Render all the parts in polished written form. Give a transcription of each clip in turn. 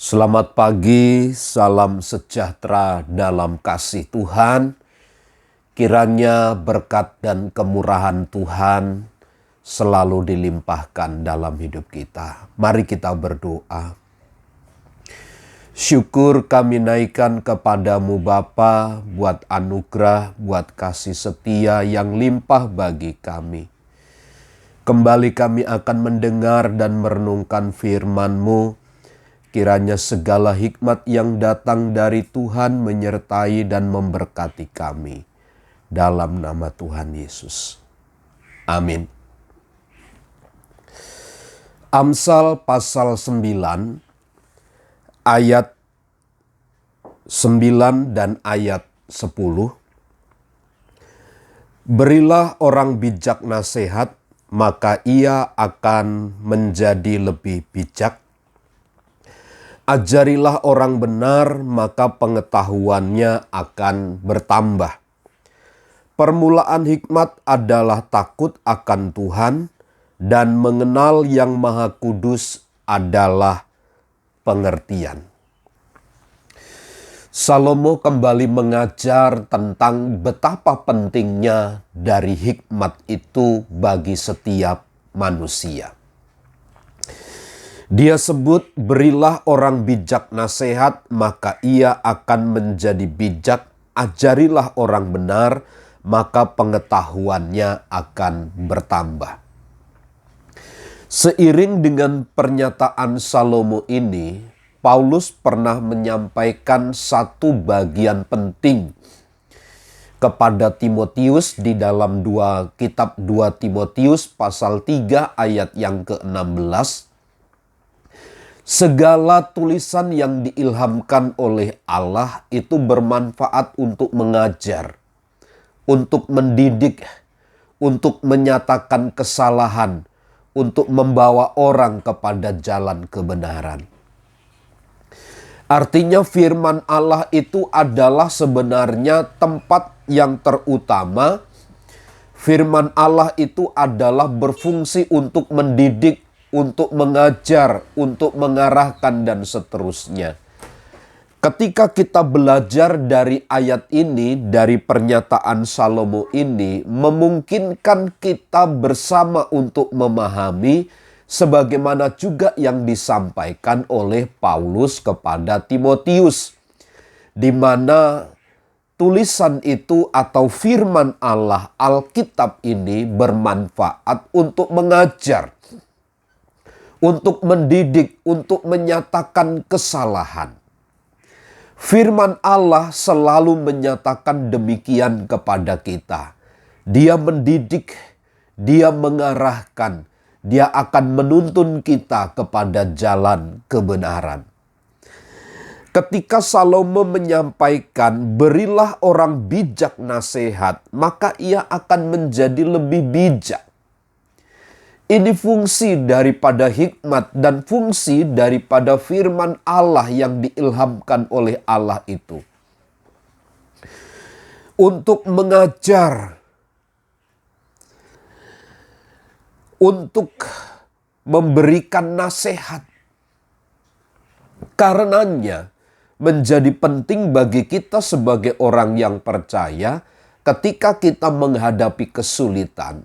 Selamat pagi, salam sejahtera dalam kasih Tuhan. Kiranya berkat dan kemurahan Tuhan selalu dilimpahkan dalam hidup kita. Mari kita berdoa. Syukur kami naikkan kepadamu Bapa, buat anugerah, buat kasih setia yang limpah bagi kami. Kembali kami akan mendengar dan merenungkan firman-Mu. Kiranya segala hikmat yang datang dari Tuhan menyertai dan memberkati kami. Dalam nama Tuhan Yesus. Amin. Amsal pasal 9 ayat 9 dan ayat 10. Berilah orang bijak nasihat, maka ia akan menjadi lebih bijak. Ajarilah orang benar, maka pengetahuannya akan bertambah. Permulaan hikmat adalah takut akan Tuhan, dan mengenal Yang Maha Kudus adalah pengertian. Salomo kembali mengajar tentang betapa pentingnya dari hikmat itu bagi setiap manusia. Dia sebut, berilah orang bijak nasihat, maka ia akan menjadi bijak. Ajarilah orang benar, maka pengetahuannya akan bertambah. Seiring dengan pernyataan Salomo ini, Paulus pernah menyampaikan satu bagian penting kepada Timotius di dalam kitab 2 Timotius pasal 3 ayat yang ke-16. Segala tulisan yang diilhamkan oleh Allah itu bermanfaat untuk mengajar, untuk mendidik, untuk menyatakan kesalahan, untuk membawa orang kepada jalan kebenaran. Artinya firman Allah itu adalah sebenarnya tempat yang terutama. Firman Allah itu adalah berfungsi untuk mendidik, untuk mengajar, untuk mengarahkan, dan seterusnya. Ketika kita belajar dari ayat ini, dari pernyataan Salomo ini, memungkinkan kita bersama untuk memahami sebagaimana juga yang disampaikan oleh Paulus kepada Timotius, di mana tulisan itu atau firman Allah, Alkitab ini bermanfaat untuk mengajar, untuk mendidik, untuk menyatakan kesalahan. Firman Allah selalu menyatakan demikian kepada kita. Dia mendidik, dia mengarahkan, dia akan menuntun kita kepada jalan kebenaran. Ketika Salomo menyampaikan, berilah orang bijak nasihat, maka ia akan menjadi lebih bijak. Ini fungsi daripada hikmat dan fungsi daripada firman Allah yang diilhamkan oleh Allah itu. Untuk mengajar, untuk memberikan nasihat. Karenanya menjadi penting bagi kita sebagai orang yang percaya ketika kita menghadapi kesulitan,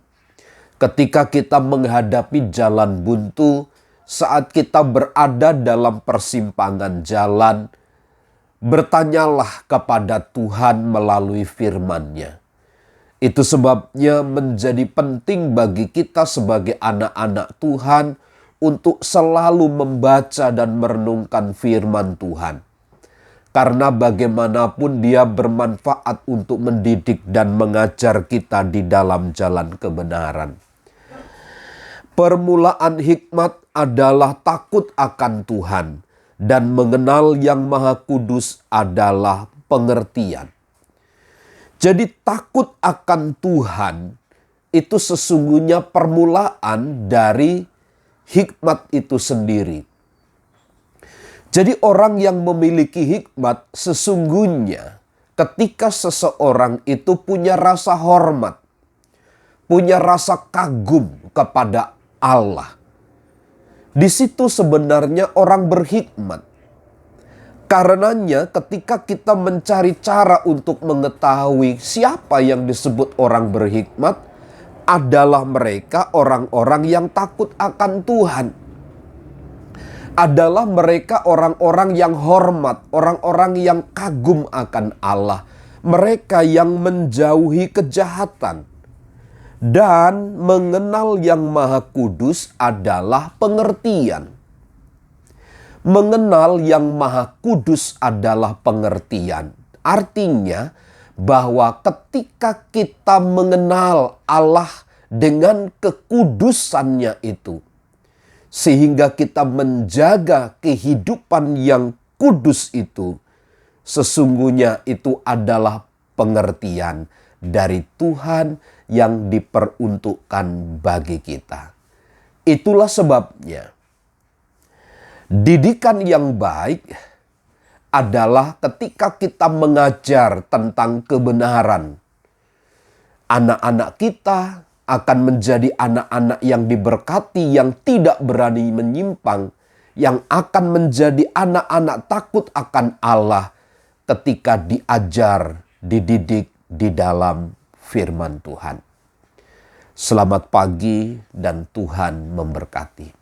ketika kita menghadapi jalan buntu, saat kita berada dalam persimpangan jalan, bertanyalah kepada Tuhan melalui firman-Nya. Itu sebabnya menjadi penting bagi kita sebagai anak-anak Tuhan untuk selalu membaca dan merenungkan firman Tuhan. Karena bagaimanapun dia bermanfaat untuk mendidik dan mengajar kita di dalam jalan kebenaran. Permulaan hikmat adalah takut akan Tuhan, dan mengenal Yang Maha Kudus adalah pengertian. Jadi takut akan Tuhan itu sesungguhnya permulaan dari hikmat itu sendiri. Jadi orang yang memiliki hikmat sesungguhnya ketika seseorang itu punya rasa hormat, punya rasa kagum kepada Allah. Di situ sebenarnya orang berhikmat. Karenanya ketika kita mencari cara untuk mengetahui siapa yang disebut orang berhikmat, adalah mereka orang-orang yang takut akan Tuhan. Adalah mereka orang-orang yang hormat, orang-orang yang kagum akan Allah. Mereka yang menjauhi kejahatan. Dan mengenal yang Maha Kudus adalah pengertian. Mengenal yang Maha Kudus adalah pengertian. Artinya bahwa ketika kita mengenal Allah dengan kekudusannya itu, sehingga kita menjaga kehidupan yang kudus itu, sesungguhnya itu adalah pengertian dari Tuhan yang diperuntukkan bagi kita. Itulah sebabnya didikan yang baik adalah ketika kita mengajar tentang kebenaran. Anak-anak kita akan menjadi anak-anak yang diberkati, yang tidak berani menyimpang, yang akan menjadi anak-anak takut akan Allah ketika diajar, dididik di dalam firman Tuhan. Selamat pagi dan Tuhan memberkati.